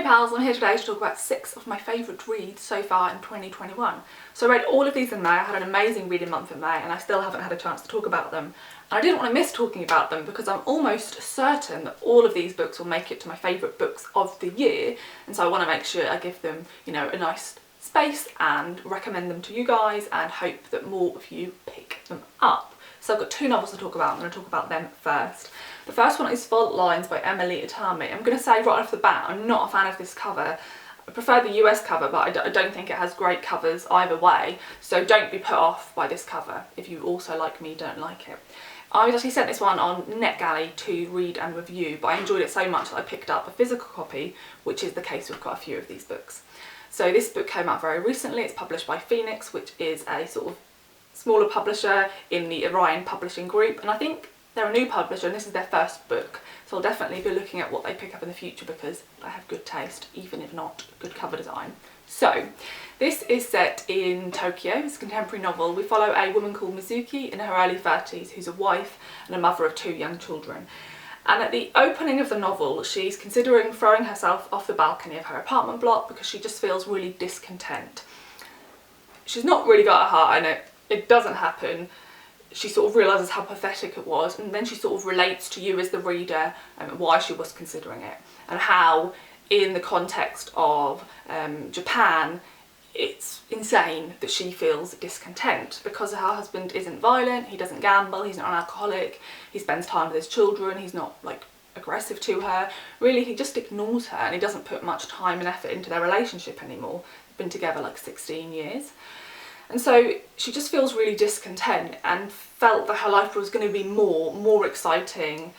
pals, I'm here today to talk about 6 of my favourite reads so far in 2021. So I read all of these in May. I had an amazing reading month in May and I still haven't had a chance to talk about them. And I didn't want to miss talking about them because I'm almost certain that all of these books will make it to my favourite books of the year, and so I want to make sure I give them, you know, a nice space and recommend them to you guys and hope that more of you pick them up. So I've got 2 novels to talk about. I'm going to talk about them first. The first one is Fault Lines by Emily Itami. I'm going to say right off the bat, I'm not a fan of this cover. I prefer the US cover, but I don't think it has great covers either way, so don't be put off by this cover if you also, like me, don't like it. I was actually sent this one on NetGalley to read and review, but I enjoyed it so much that I picked up a physical copy, which is the case with quite a few of these books. So this book came out very recently. It's published by Phoenix, which is a sort of smaller publisher in the Orion publishing group, and I think they're a new publisher and this is their first book, so I'll definitely be looking at what they pick up in the future because they have good taste, even if not good cover design. So this is set in Tokyo. It's a contemporary novel. We follow a woman called Mizuki in her early 30s who's a wife and a mother of 2 young children. And at the opening of the novel, she's considering throwing herself off the balcony of her apartment block because she just feels really discontent. She's not really got a heart in it. It doesn't happen. She sort of realises how pathetic it was, and then she sort of relates to you as the reader why she was considering it, and how in the context of Japan it's insane that she feels discontent because her husband isn't violent, he doesn't gamble, he's not an alcoholic, he spends time with his children, he's not like aggressive to her, really he just ignores her and he doesn't put much time and effort into their relationship anymore. They've been together like 16 years. And so she just feels really discontent and felt that her life was going to be more exciting,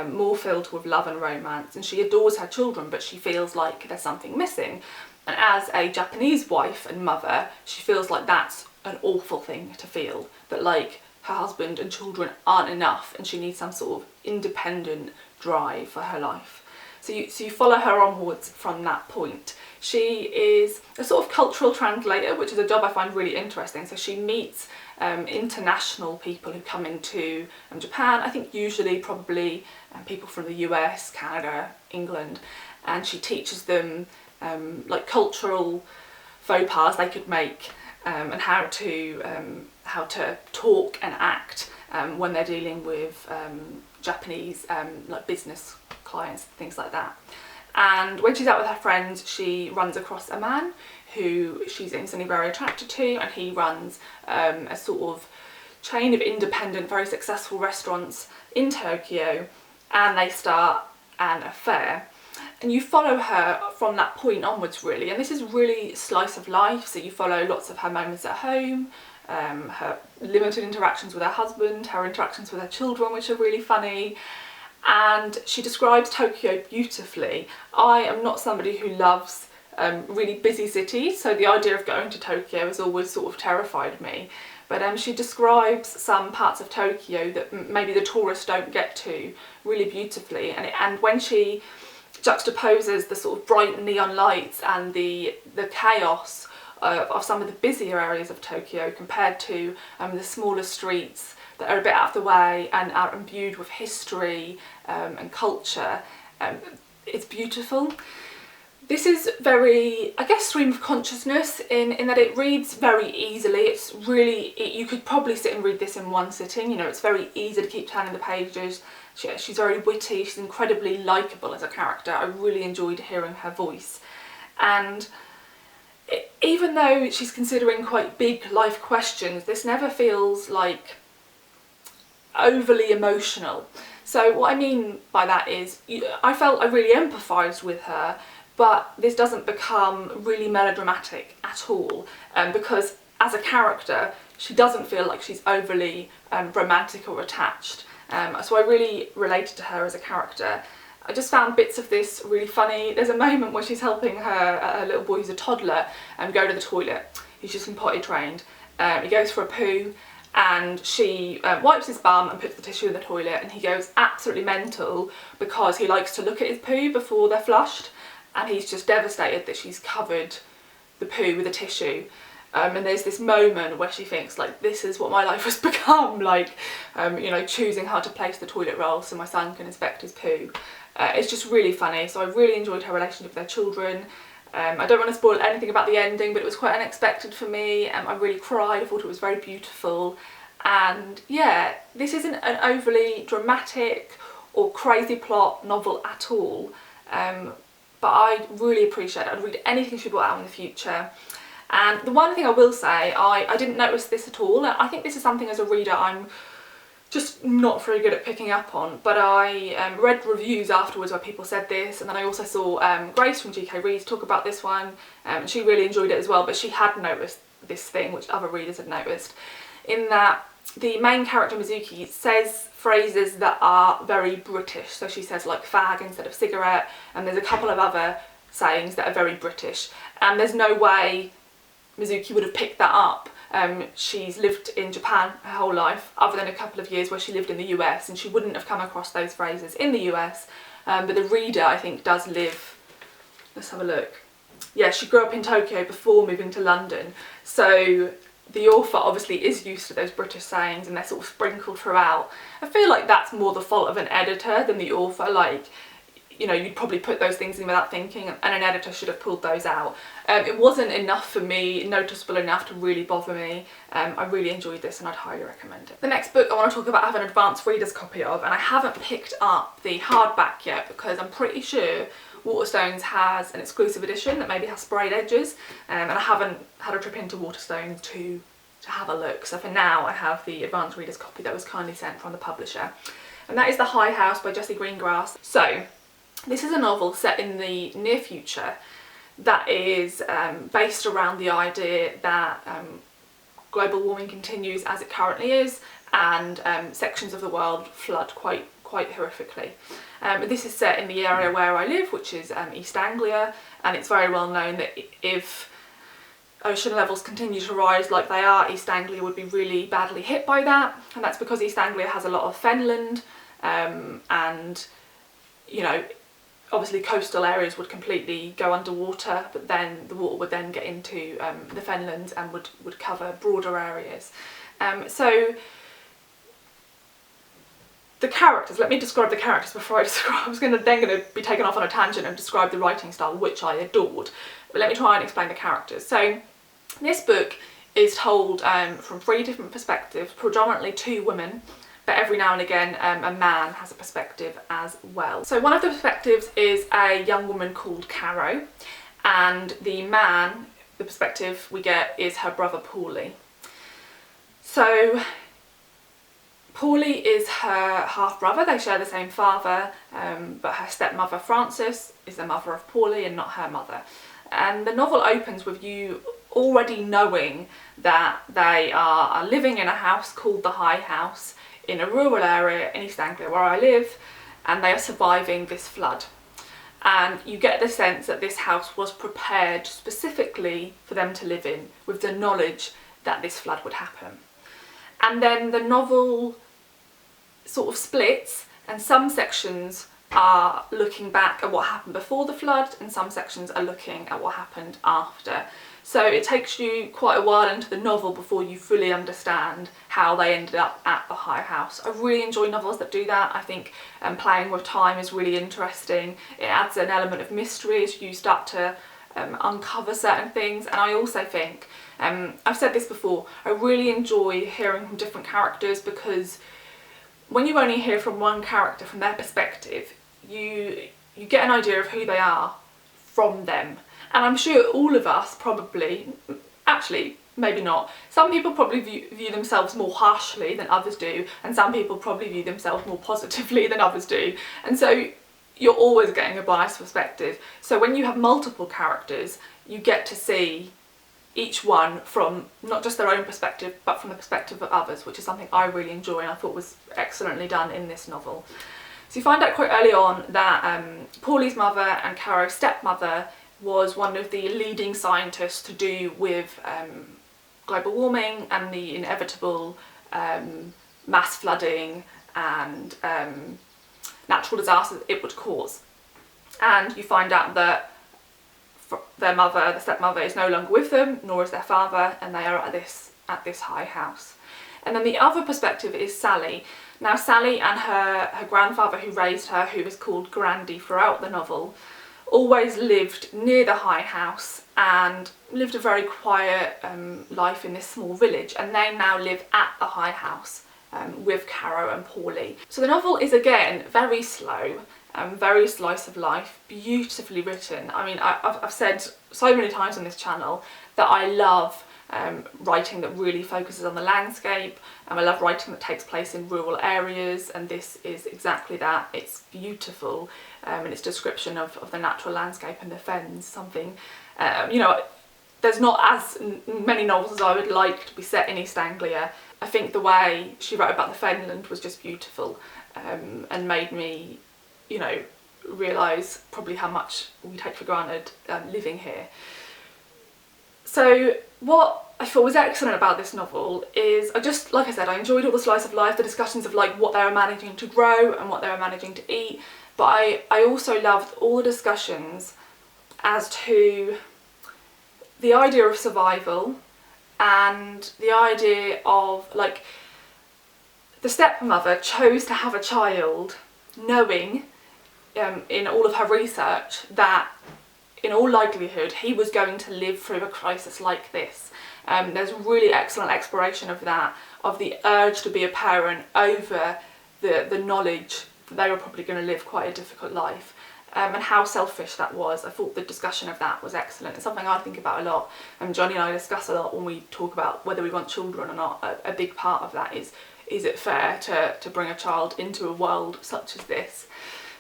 more filled with love and romance, and she adores her children but she feels like there's something missing. And as a Japanese wife and mother, she feels like that's an awful thing to feel, that like her husband and children aren't enough and she needs some sort of independent drive for her life. So you follow her onwards from that point. She is a sort of cultural translator, which is a job I find really interesting. So she meets international people who come into Japan, I think usually probably people from the US, Canada, England, and she teaches them like cultural faux pas they could make and how to talk and act when they're dealing with Japanese like business clients, things like that. And when she's out with her friends, she runs across a man who she's instantly very attracted to, and he runs a sort of chain of independent, very successful restaurants in Tokyo, and they start an affair. And you follow her from that point onwards really, and this is really slice of life, so you follow lots of her moments at home, her limited interactions with her husband, her interactions with her children, which are really funny. And she describes Tokyo beautifully. I am not somebody who loves really busy cities, so the idea of going to Tokyo has always sort of terrified me. But she describes some parts of Tokyo that maybe the tourists don't get to really beautifully. And when she juxtaposes the sort of bright neon lights and the chaos of some of the busier areas of Tokyo compared to the smaller streets that are a bit out of the way and are imbued with history and culture, it's beautiful. This is very, I guess, stream of consciousness in that it reads very easily. It's really, you could probably sit and read this in one sitting, you know, it's very easy to keep turning the pages. She's very witty, she's incredibly likeable as a character. I really enjoyed hearing her voice. And even though she's considering quite big life questions, this never feels like overly emotional. So what I mean by that is I felt I really empathised with her, but this doesn't become really melodramatic at all, because as a character she doesn't feel like she's overly romantic or attached. So I really related to her as a character. I just found bits of this really funny. There's a moment where she's helping her little boy who's a toddler go to the toilet. He's just been potty trained. He goes for a poo and she wipes his bum and puts the tissue in the toilet, and he goes absolutely mental because he likes to look at his poo before they're flushed, and he's just devastated that she's covered the poo with a tissue. And there's this moment where she thinks, like, this is what my life has become, like, you know, choosing how to place the toilet roll so my son can inspect his poo. It's just really funny. So I really enjoyed her relationship with their children. I don't want to spoil anything about the ending, but it was quite unexpected for me. I really cried. I thought it was very beautiful. And yeah, this isn't an overly dramatic or crazy plot novel at all. But I really appreciate it. I'd read anything she brought out in the future. And the one thing I will say, I didn't notice this at all. I think this is something as a reader I'm just not very good at picking up on, but I read reviews afterwards where people said this, and then I also saw Grace from GK Reads talk about this one, and she really enjoyed it as well, but she had noticed this thing which other readers had noticed, in that the main character Mizuki says phrases that are very British. So she says like fag instead of cigarette, and there's a couple of other sayings that are very British, and there's no way Mizuki would have picked that up. She's lived in Japan her whole life, other than a couple of years where she lived in the US, and she wouldn't have come across those phrases in the US, but the reader, I think, does live, let's have a look. Yeah, she grew up in Tokyo before moving to London, so the author obviously is used to those British sayings and they're sort of sprinkled throughout. I feel like that's more the fault of an editor than the author. Like, you know, you'd probably put those things in without thinking, and an editor should have pulled those out. It wasn't enough for me, noticeable enough to really bother me. I really enjoyed this and I'd highly recommend it. The next book I want to talk about I have an advanced reader's copy of, and I haven't picked up the hardback yet because I'm pretty sure Waterstones has an exclusive edition that maybe has sprayed edges, and I haven't had a trip into Waterstones to have a look. So for now I have the advanced reader's copy that was kindly sent from the publisher, and that is The Highouse by Jessie Greengrass. So this is a novel set in the near future that is based around the idea that global warming continues as it currently is, and sections of the world flood quite horrifically. This is set in the area where I live, which is East Anglia, and it's very well known that if ocean levels continue to rise like they are, East Anglia would be really badly hit by that, and that's because East Anglia has a lot of fenland, and you know, obviously coastal areas would completely go underwater, but then the water would then get into the fenlands and would cover broader areas. So the characters, let me describe the characters before I describe, I was then going to be taken off on a tangent and describe the writing style, which I adored, but let me try and explain the characters. So this book is told from 3 different perspectives, predominantly 2 women, but every now and again a man has a perspective as well. So one of the perspectives is a young woman called Caro, and the man, the perspective we get, is her brother Paulie. So Paulie is her half-brother, they share the same father, but her stepmother Frances is the mother of Paulie and not her mother. And the novel opens with you already knowing that they are living in a house called the Highouse in a rural area in East Anglia where I live, and they are surviving this flood. And you get the sense that this house was prepared specifically for them to live in, with the knowledge that this flood would happen. And then the novel sort of splits, and some sections are looking back at what happened before the flood, and some sections are looking at what happened after. So it takes you quite a while into the novel before you fully understand how they ended up at the Highouse. I really enjoy novels that do that. I think playing with time is really interesting. It adds an element of mystery as you start to uncover certain things, and I also think, I've said this before, I really enjoy hearing from different characters, because when you only hear from one character from their perspective, you get an idea of who they are from them. And I'm sure all of us probably, actually maybe not, some people probably view themselves more harshly than others do, and some people probably view themselves more positively than others do, and so you're always getting a biased perspective. So when you have multiple characters, you get to see each one from not just their own perspective, but from the perspective of others, which is something I really enjoy and I thought was excellently done in this novel. So you find out quite early on that Paulie's mother and Caro's stepmother was one of the leading scientists to do with global warming and the inevitable mass flooding and natural disasters it would cause. And you find out that their mother, the stepmother, is no longer with them, nor is their father, and they are at this high house. And then the other perspective is Sally. Now Sally and her grandfather who raised her, who was called Grandy throughout the novel, always lived near the high house and lived a very quiet life in this small village, and they now live at the high house with Caro and Paulie. So the novel is again very slow, very slice of life, beautifully written. I mean, I've said so many times on this channel that I love writing that really focuses on the landscape. I love writing that takes place in rural areas, and this is exactly that. It's beautiful in its description of the natural landscape and the fens, something, you know, there's not as many novels as I would like to be set in East Anglia. I think the way she wrote about the fenland was just beautiful, and made me, you know, realise probably how much we take for granted living here. So what I thought was excellent about this novel is, like I said, I enjoyed all the slice of life, the discussions of like what they were managing to grow and what they were managing to eat, but I also loved all the discussions as to the idea of survival and the idea of, like, the stepmother chose to have a child knowing in all of her research that in all likelihood he was going to live through a crisis like this. There's really excellent exploration of that, of the urge to be a parent over the knowledge that they were probably going to live quite a difficult life, and how selfish that was. I thought the discussion of that was excellent. It's something I think about a lot, and Johnny and I discuss a lot when we talk about whether we want children or not. A big part of that is it fair to bring a child into a world such as this?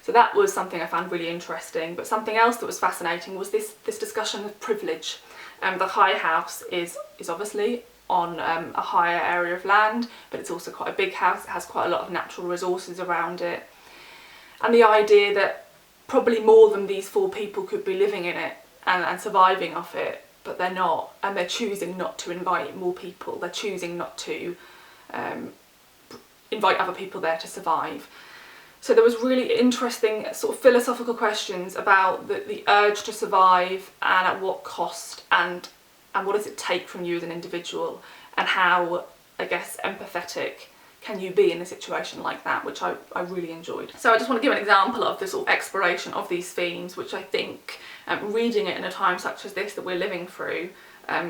So that was something I found really interesting. But something else that was fascinating was this discussion of privilege. The high house is obviously on a higher area of land, but it's also quite a big house. It has quite a lot of natural resources around it. And the idea that probably more than these 4 people could be living in it and surviving off it, but they're not, and they're choosing not to invite more people. They're choosing not to invite other people there to survive. So there was really interesting sort of philosophical questions about the urge to survive, and at what cost, and what does it take from you as an individual, and how, I guess, empathetic can you be in a situation like that, which I really enjoyed. So I just want to give an example of the sort of exploration of these themes, which I think, reading it in a time such as this that we're living through,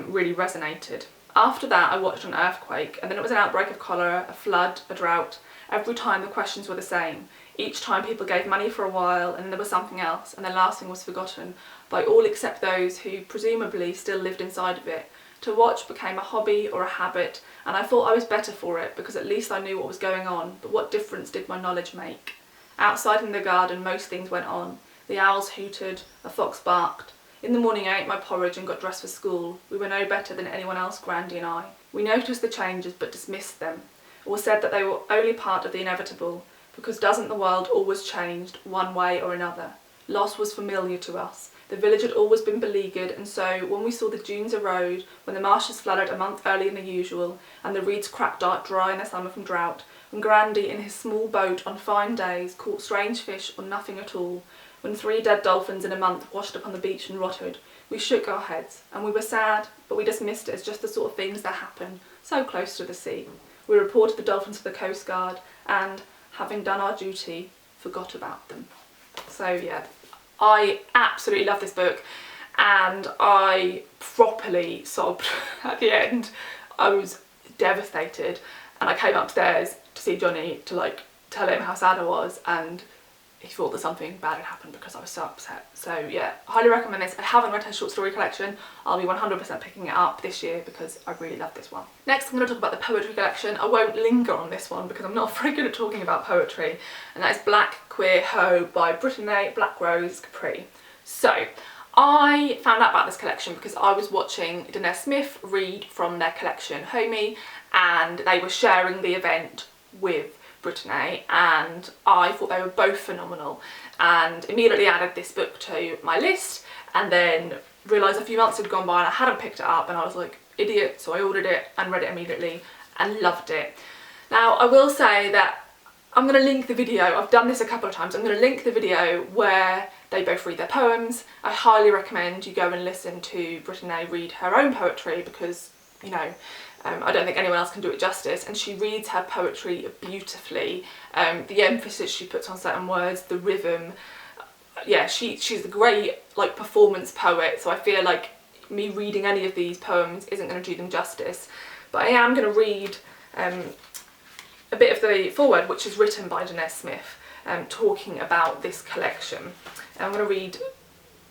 really resonated. After that I watched an earthquake, and then it was an outbreak of cholera, a flood, a drought. Every time the questions were the same. Each time people gave money for a while, and then there was something else, and the last thing was forgotten by all except those who presumably still lived inside of it. To watch became a hobby or a habit, and I thought I was better for it because at least I knew what was going on, but what difference did my knowledge make? Outside in the garden most things went on. The owls hooted, a fox barked. In the morning I ate my porridge and got dressed for school. We were no better than anyone else, Grandy and I. We noticed the changes but dismissed them, or said that they were only part of the inevitable, because doesn't the world always change one way or another? Loss was familiar to us. The village had always been beleaguered, and so when we saw the dunes erode, when the marshes flooded a month earlier than the usual, and the reeds cracked dry in the summer from drought, when Grandy in his small boat on fine days caught strange fish or nothing at all, when 3 dead dolphins in a month washed up on the beach and rotted, we shook our heads, and we were sad, but we dismissed it as just the sort of things that happen, so close to the sea. We reported the dolphins to the Coast Guard, and, having done our duty, forgot about them. So yeah, I absolutely love this book, and I properly sobbed at the end. I was devastated, and I came upstairs to see Johnny to like tell him how sad I was, and he thought that something bad had happened because I was so upset. So yeah, I highly recommend this. I haven't read her short story collection. I'll be 100% picking it up this year because I really love this one. Next I'm going to talk about the poetry collection. I won't linger on this one because I'm not very good at talking about poetry, and that is Black Queer Ho by Britteney, Black Rose, Kapri. So I found out about this collection because I was watching Danae Smith read from their collection Homie, and they were sharing the event with Britteney, and I thought they were both phenomenal, and immediately added this book to my list, and then realised a few months had gone by and I hadn't picked it up, and I was like, idiot, so I ordered it and read it immediately and loved it. Now I will say that I'm going to link the video, I've done this a couple of times, I'm going to link the video where They both read their poems. I highly recommend you go and listen to Britteney read her own poetry because, you know, I don't think anyone else can do it justice, and she reads her poetry beautifully. The emphasis she puts on certain words, the rhythm, yeah, she's a great like performance poet, so I feel like me reading any of these poems isn't going to do them justice. But I am going to read a bit of the foreword, which is written by Danez Smith, talking about this collection. And I'm going to read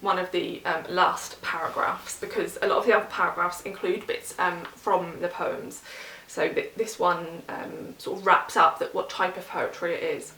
one of the last paragraphs, because a lot of the other paragraphs include bits from the poems. So this one sort of wraps up that what type of poetry it is.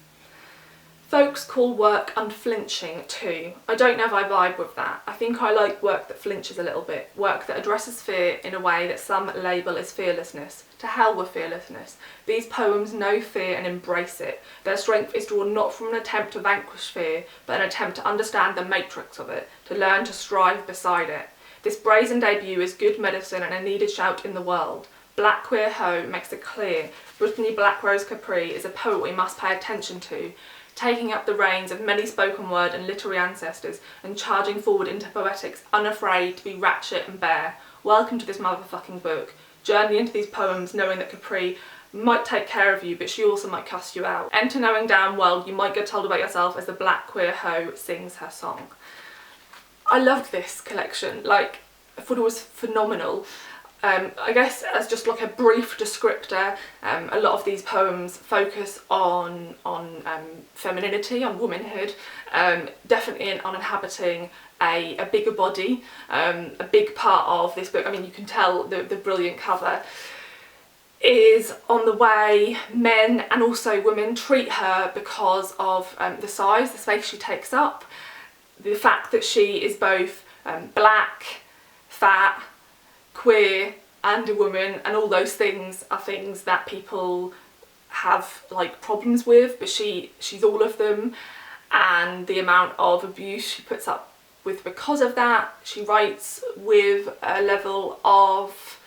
Folks call work unflinching too. I don't know if I vibe with that. I think I like work that flinches a little bit, work that addresses fear in a way that some label as fearlessness. To hell with fearlessness. These poems know fear and embrace it. Their strength is drawn not from an attempt to vanquish fear, but an attempt to understand the matrix of it, to learn to strive beside it. This brazen debut is good medicine and a needed shout in the world. Black Queer Hoe makes it clear Britteney Black Rose Kapri is a poet we must pay attention to, taking up the reins of many spoken word and literary ancestors and charging forward into poetics, unafraid to be ratchet and bare. Welcome to this motherfucking book. Journey into these poems knowing that Kapri might take care of you, but she also might cuss you out. Enter knowing damn well you might get told about yourself as the Black Queer Hoe sings her song. I loved this collection, like, I thought it was phenomenal. I guess as just like a brief descriptor, a lot of these poems focus on femininity, on womanhood, definitely on inhabiting a bigger body. A big part of this book, I mean, you can tell the brilliant cover, is on the way men and also women treat her because of the size, the space she takes up, the fact that she is both black, fat, queer and a woman, and all those things are things that people have like problems with, but she's all of them, and the amount of abuse she puts up with because of that. She writes with a level of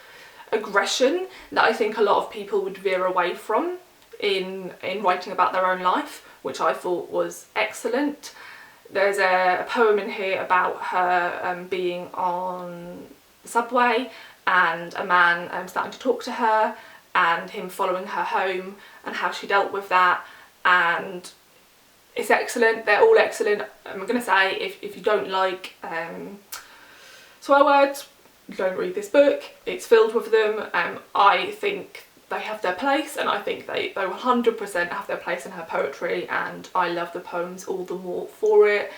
aggression that I think a lot of people would veer away from in writing about their own life, which I thought was excellent. There's a poem in here about her being on the subway and a man starting to talk to her and him following her home and how she dealt with that, and it's excellent. They're all excellent. I'm going to say if you don't like swear words, don't read this book. It's filled with them. I think they have their place, and I think they 100% have their place in her poetry, and I love the poems all the more for it.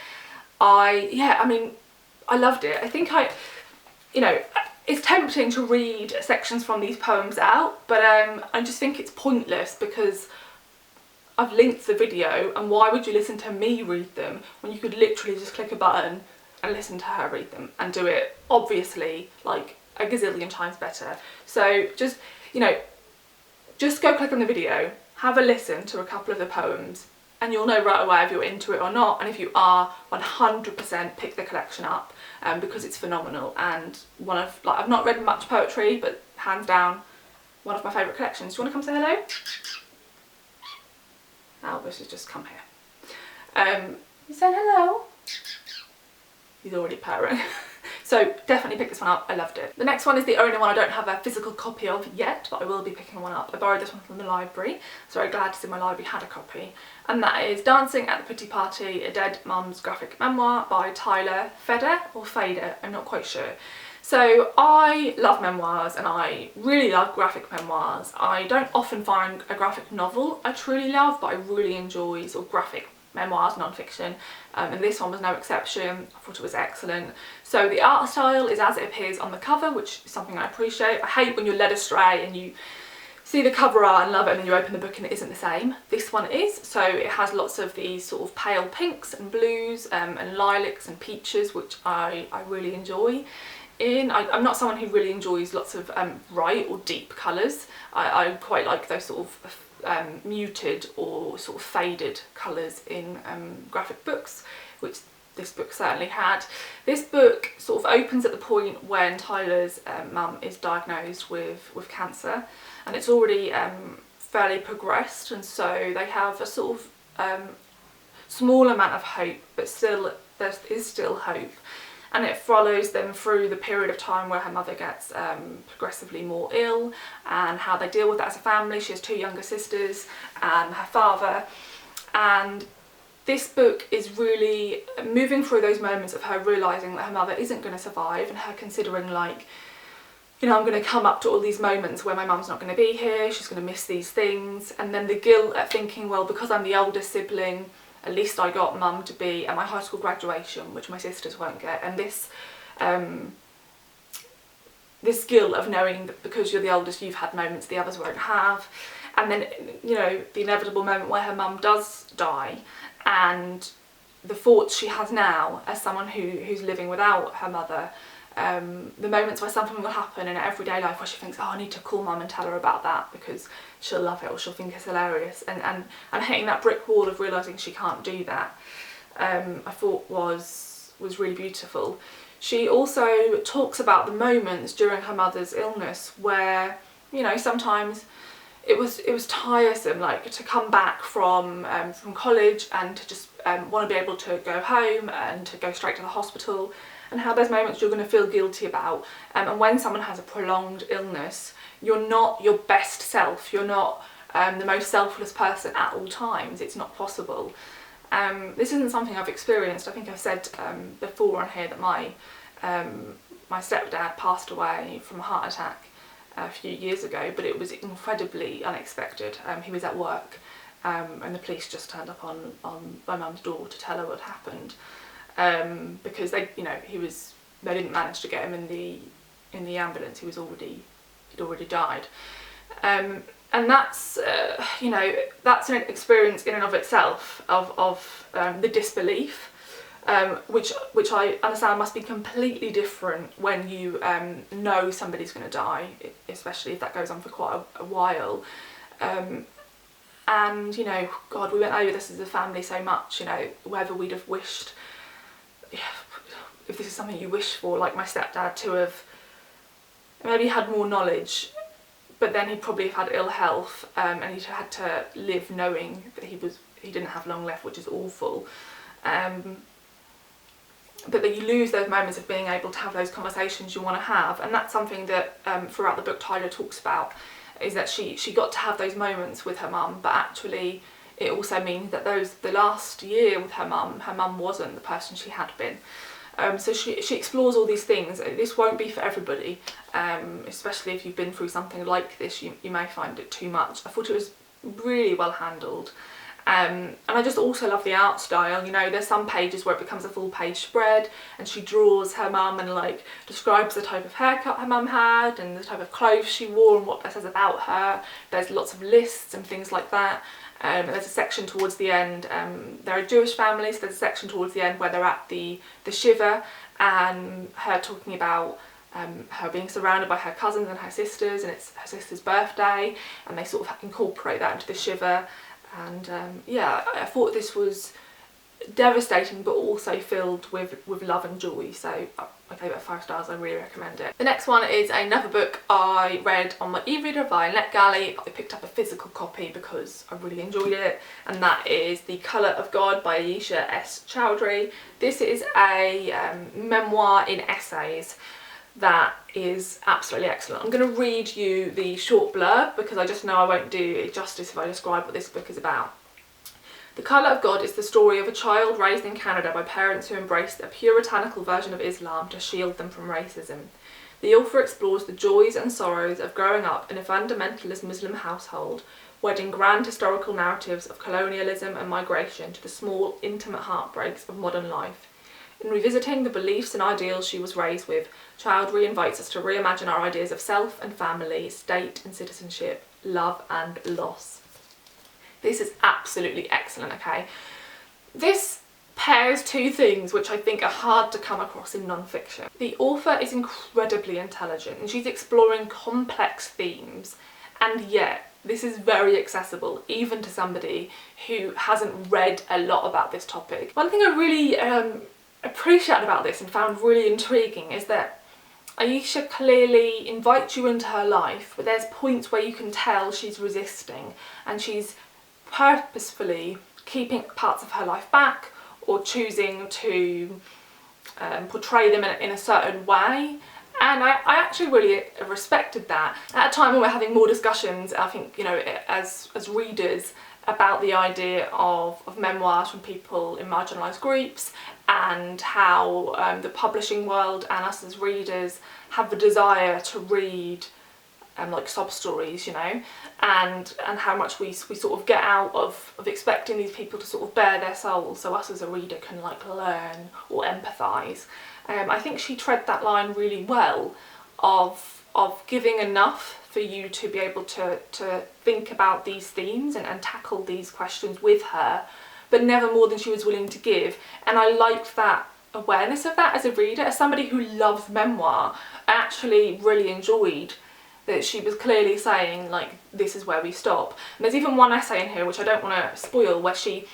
I mean, I loved it. I think you know, it's tempting to read sections from these poems out, but I just think it's pointless because I've linked the video, and why would you listen to me read them when you could literally just click a button and listen to her read them and do it obviously like a gazillion times better. So just, you know, just go click on the video, have a listen to a couple of the poems, and you'll know right away if you're into it or not. And if you are, 100% pick the collection up because it's phenomenal, and one of, like, I've not read much poetry, but hands down one of my favourite collections. Do you want to come say hello? Albus has just come here. You saying hello? He's already purring. So definitely pick this one up, I loved it. The next one is the only one I don't have a physical copy of yet, but I will be picking one up. I borrowed this one from the library, so very glad to see my library had a copy. And that is Dancing at the Pretty Party, A Dead Mum's Graphic Memoir by Tyler Feder, or Fader, I'm not quite sure. So I love memoirs, and I really love graphic memoirs. I don't often find a graphic novel I truly love, but I really enjoy sort of graphic memoirs, non-fiction, and this one was no exception. I thought it was excellent. So the art style is as it appears on the cover, which is something I appreciate. I hate when you're led astray and you see the cover art and love it, and then you open the book and it isn't the same. This one is. So it has lots of these sort of pale pinks and blues and lilacs and peaches, which I really enjoy. I'm not someone who really enjoys lots of bright or deep colours. I quite like those sort of muted or sort of faded colours in graphic books, which this book certainly had. This book sort of opens at the point when Tyler's mum is diagnosed with cancer, and it's already fairly progressed, and so they have a sort of small amount of hope, but still there is still hope. And it follows them through the period of time where her mother gets progressively more ill, and how they deal with that as a family. She has 2 younger sisters and her father, and this book is really moving through those moments of her realising that her mother isn't going to survive, and her considering, like, you know, I'm going to come up to all these moments where my mum's not going to be here, she's going to miss these things, and then the guilt at thinking, well, because I'm the oldest sibling, at least I got mum to be at my high school graduation, which my sisters won't get, and this this guilt of knowing that because you're the oldest you've had moments the others won't have. And then, you know, the inevitable moment where her mum does die, and the thoughts she has now as someone who's living without her mother, the moments where something will happen in her everyday life where she thinks, oh, I need to call mum and tell her about that because she'll love it or she'll think it's hilarious, and hitting that brick wall of realising she can't do that, I thought was really beautiful. She also talks about the moments during her mother's illness where, you know, sometimes it was tiresome, like, to come back from college and to just want to be able to go home and to go straight to the hospital, and how there's moments you're going to feel guilty about. And when someone has a prolonged illness, you're not your best self, you're not the most selfless person at all times. It's not possible. This isn't something I've experienced. I think I've said before on here that my stepdad passed away from a heart attack a few years ago, but it was incredibly unexpected. He was at work and the police just turned up on my mum's door to tell her what happened, because they didn't manage to get him in the ambulance. He'd already died, and that's that's an experience in and of itself of the disbelief, which I understand must be completely different when you know somebody's going to die, especially if that goes on for quite a while. And, you know, God, we went over this as a family so much, you know, whether we'd have wished, if this is something you wish for, like my stepdad, to have maybe had more knowledge, but then he'd probably have had ill health, and he'd had to live knowing that he didn't have long left, which is awful. But that you lose those moments of being able to have those conversations you want to have, and that's something that throughout the book Tyler talks about, is that she got to have those moments with her mum, but actually it also means that the last year with her mum wasn't the person she had been. So she explores all these things. This won't be for everybody, especially if you've been through something like this. You may find it too much. I thought it was really well handled. And I just also love the art style. You know, there's some pages where it becomes a full page spread and she draws her mum and like describes the type of haircut her mum had and the type of clothes she wore and what that says about her. There's lots of lists and things like that. There's a section towards the end, there are Jewish families, there's a section towards the end where they're at the shiva, and her talking about her being surrounded by her cousins and her sisters, and it's her sister's birthday, and they sort of incorporate that into the shiva. And yeah, I thought this was devastating but also filled with love and joy, so I gave it 5 stars. I really recommend it. The next one is another book I read on my e-reader via NetGalley. I picked up a physical copy because I really enjoyed it, and that is The Colour of God by Ayesha S. Chaudhry. This is a memoir in essays that is absolutely excellent. I'm going to read you the short blurb because I just know I won't do it justice if I describe what this book is about. The Colour of God is the story of a child raised in Canada by parents who embraced a puritanical version of Islam to shield them from racism. The author explores the joys and sorrows of growing up in a fundamentalist Muslim household, wedding grand historical narratives of colonialism and migration to the small, intimate heartbreaks of modern life. In revisiting the beliefs and ideals she was raised with, Chaudhry invites us to reimagine our ideas of self and family, state and citizenship, love and loss. This is absolutely excellent, okay? This pairs 2 things which I think are hard to come across in non-fiction. The author is incredibly intelligent and she's exploring complex themes, and yet this is very accessible even to somebody who hasn't read a lot about this topic. One thing I really appreciated about this and found really intriguing is that Ayesha clearly invites you into her life, but there's points where you can tell she's resisting and she's purposefully keeping parts of her life back, or choosing to portray them in a certain way. And I actually really respected that. At a time when we're having more discussions, I think, you know, as readers, about the idea of memoirs from people in marginalised groups, and how the publishing world and us as readers have the desire to read like sob stories, you know, and how much we sort of get out of expecting these people to sort of bare their souls, so us as a reader can like learn or empathise. I think she tread that line really well of giving enough for you to be able to think about these themes and tackle these questions with her, but never more than she was willing to give. And I liked that awareness of that as a reader. As somebody who loves memoir, I actually really enjoyed that she was clearly saying, like, this is where we stop. And there's even one essay in here, which I don't want to spoil, where she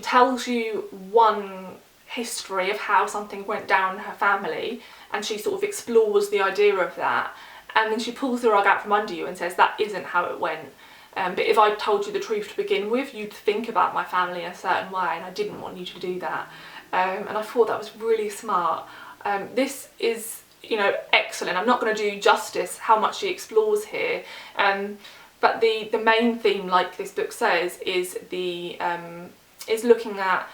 tells you one history of how something went down in her family, and she sort of explores the idea of that, and then she pulls the rug out from under you and says that isn't how it went. But if I told you the truth to begin with, you'd think about my family in a certain way, and I didn't want you to do that. And I thought that was really smart. This is, you know, excellent. I'm not going to do justice how much she explores here, but the main theme, like this book says, is looking at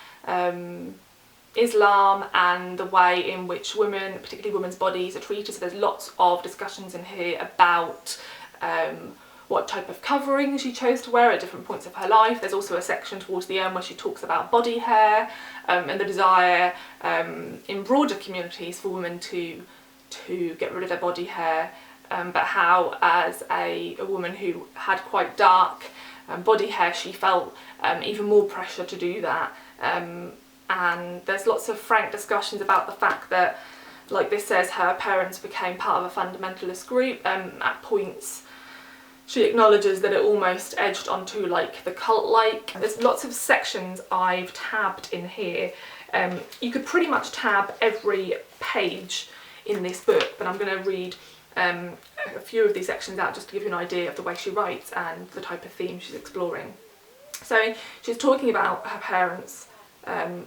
Islam and the way in which women, particularly women's bodies, are treated. So there's lots of discussions in here about what type of covering she chose to wear at different points of her life. There's also a section towards the end where she talks about body hair and the desire in broader communities for women to get rid of their body hair, but how as a woman who had quite dark body hair, she felt even more pressure to do that. And there's lots of frank discussions about the fact that, like this says, her parents became part of a fundamentalist group. At points she acknowledges that it almost edged onto like the cult-like. There's lots of sections I've tabbed in here. You could pretty much tab every page in this book, but I'm going to read a few of these sections out just to give you an idea of the way she writes and the type of theme she's exploring. So she's talking about her parents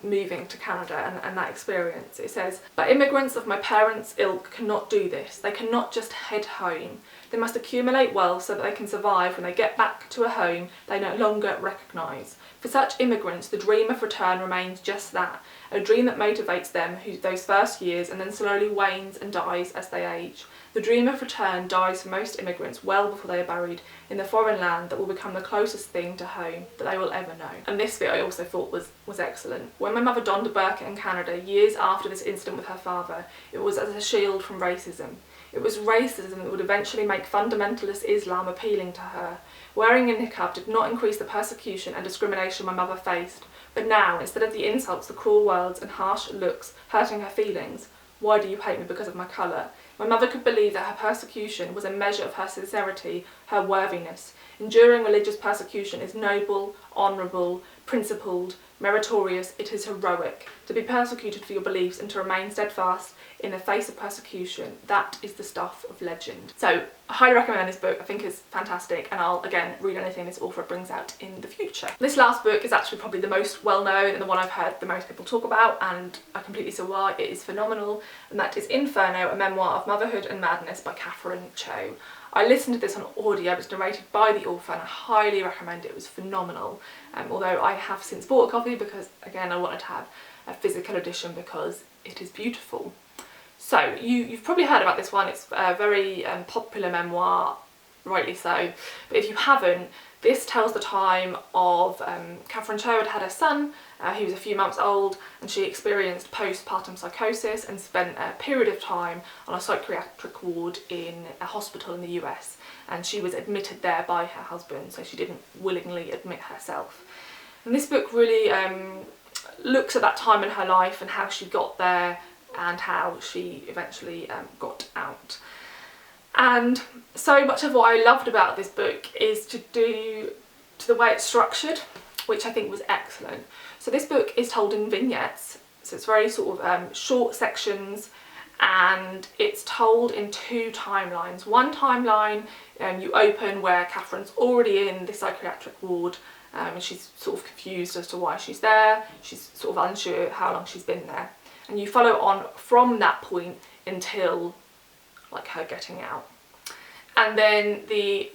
moving to Canada and that experience. It says, "But immigrants of my parents' ilk cannot do this. They cannot just head home. They must accumulate wealth so that they can survive when they get back to a home they no longer recognise. For such immigrants, the dream of return remains just that, a dream that motivates them those first years and then slowly wanes and dies as they age. The dream of return dies for most immigrants well before they are buried in the foreign land that will become the closest thing to home that they will ever know." And this bit I also thought was excellent. "When my mother donned a burqa in Canada years after this incident with her father, it was as a shield from racism. It was racism that would eventually make fundamentalist Islam appealing to her. Wearing a niqab did not increase the persecution and discrimination my mother faced. But now, instead of the insults, the cruel words and harsh looks hurting her feelings, why do you hate me because of my colour? My mother could believe that her persecution was a measure of her sincerity, her worthiness. Enduring religious persecution is noble, honourable, principled, meritorious, it is heroic. To be persecuted for your beliefs and to remain steadfast in the face of persecution, that is the stuff of legend." So I highly recommend this book. I think it's fantastic, and I'll again read anything this author brings out in the future. This last book is actually probably the most well known and the one I've heard the most people talk about, and I completely see why. It is phenomenal, and that is Inferno, a memoir of motherhood and madness by Kapri. I listened to this on audio. It was narrated by the author and I highly recommend it. It was phenomenal, although I have since bought a copy because, again, I wanted to have a physical edition because it is beautiful. So you've probably heard about this one. It's a very popular memoir, rightly so, but if you haven't, this tells the time of Kapri had a son. He was a few months old, and she experienced postpartum psychosis and spent a period of time on a psychiatric ward in a hospital in the US, and she was admitted there by her husband, so she didn't willingly admit herself. And this book really looks at that time in her life and how she got there and how she eventually got out. And so much of what I loved about this book is to the way it's structured, which I think was excellent. So this book is told in vignettes, so it's very sort of short sections, and it's told in two timelines. One timeline you open where Kapri's already in the psychiatric ward and she's sort of confused as to why she's there. She's sort of unsure how long she's been there. And you follow on from that point until like her getting out. And then the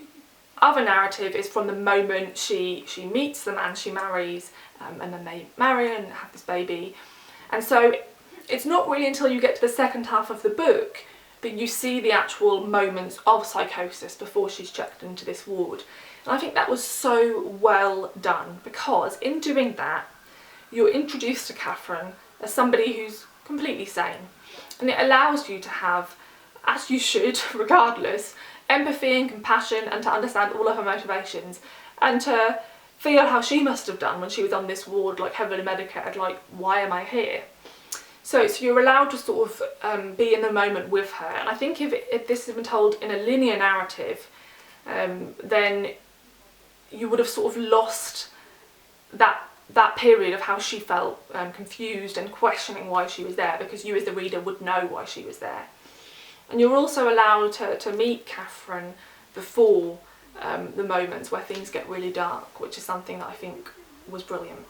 other narrative is from the moment she meets the man she marries, and then they marry and have this baby. And so it's not really until you get to the second half of the book that you see the actual moments of psychosis before she's checked into this ward. And I think that was so well done, because in doing that you're introduced to Catherine as somebody who's completely sane, and it allows you to have, as you should regardless, empathy and compassion, and to understand all of her motivations, and to feel how she must have done when she was on this ward, like heavily medicated, like, why am I here? So you're allowed to sort of be in the moment with her. And I think if this had been told in a linear narrative, then you would have sort of lost that period of how she felt confused and questioning why she was there, because you as the reader would know why she was there. And you're also allowed to meet Catherine before the moments where things get really dark, which is something that I think was brilliant.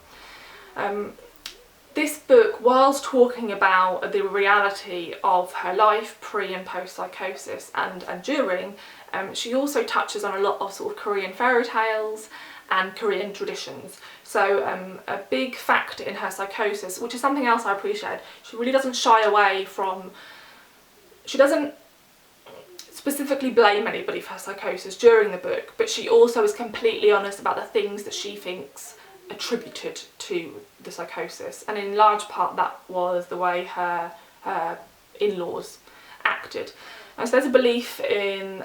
This book, whilst talking about the reality of her life pre and post psychosis and during, she also touches on a lot of sort of Korean fairy tales and Korean traditions. So a big factor in her psychosis, which is something else I appreciate, she really doesn't shy away from, she doesn't specifically blame anybody for her psychosis during the book, but she also is completely honest about the things that she thinks attributed to the psychosis, and in large part that was the way her in-laws acted. And so there's a belief in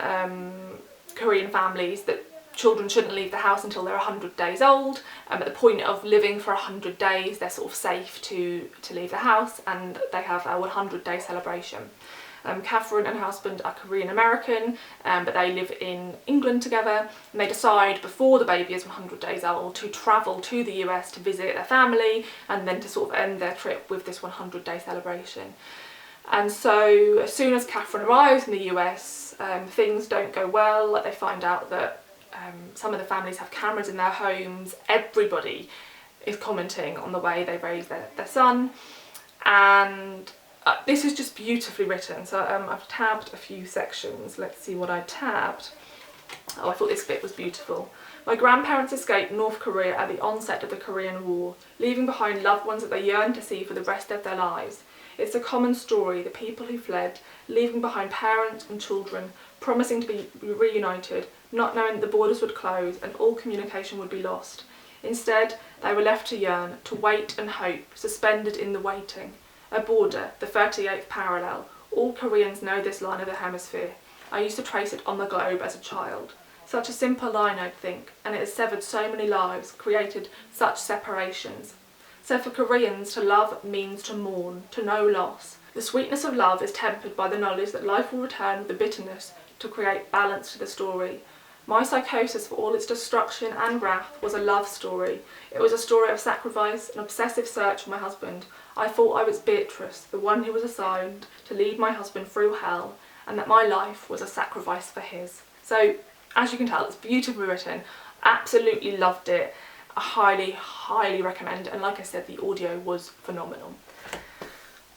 Korean families that children shouldn't leave the house until they're 100 days old. At the point of living for 100 days they're sort of safe to leave the house, and they have a 100-day celebration. Catherine and her husband are Korean American, but they live in England together, and they decide before the baby is 100 days old to travel to the US to visit their family, and then to sort of end their trip with this 100-day celebration. And so as soon as Catherine arrives in the US, things don't go well. Like, they find out that some of the families have cameras in their homes. Everybody is commenting on the way they raise their son, and this is just beautifully written. So I've tabbed a few sections. Let's see what I tabbed. Oh, I thought this bit was beautiful. My grandparents escaped North Korea at the onset of the Korean War, leaving behind loved ones that they yearned to see for the rest of their lives. It's a common story, the people who fled, leaving behind parents and children, promising to be reunited, not knowing that the borders would close and all communication would be lost. Instead, they were left to yearn, to wait and hope, suspended in the waiting. A border, the 38th parallel. All Koreans know this line of the hemisphere. I used to trace it on the globe as a child. Such a simple line, I'd think, and it has severed so many lives, created such separations. So for Koreans, to love means to mourn, to know loss. The sweetness of love is tempered by the knowledge that life will return with the bitterness to create balance to the story. My psychosis, for all its destruction and wrath, was a love story. It was a story of sacrifice, an obsessive search for my husband. I thought I was Beatrice, the one who was assigned to lead my husband through hell, and that my life was a sacrifice for his. So, as you can tell, it's beautifully written. Absolutely loved it. I highly, highly recommend it. And like I said, the audio was phenomenal.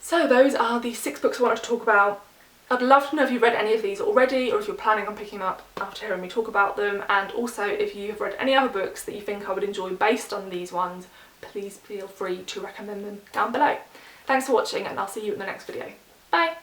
So those are the 6 books I wanted to talk about. I'd love to know if you've read any of these already, or if you're planning on picking them up after hearing me talk about them, and also if you've read any other books that you think I would enjoy based on these ones, please feel free to recommend them down below. Thanks for watching, and I'll see you in the next video. Bye!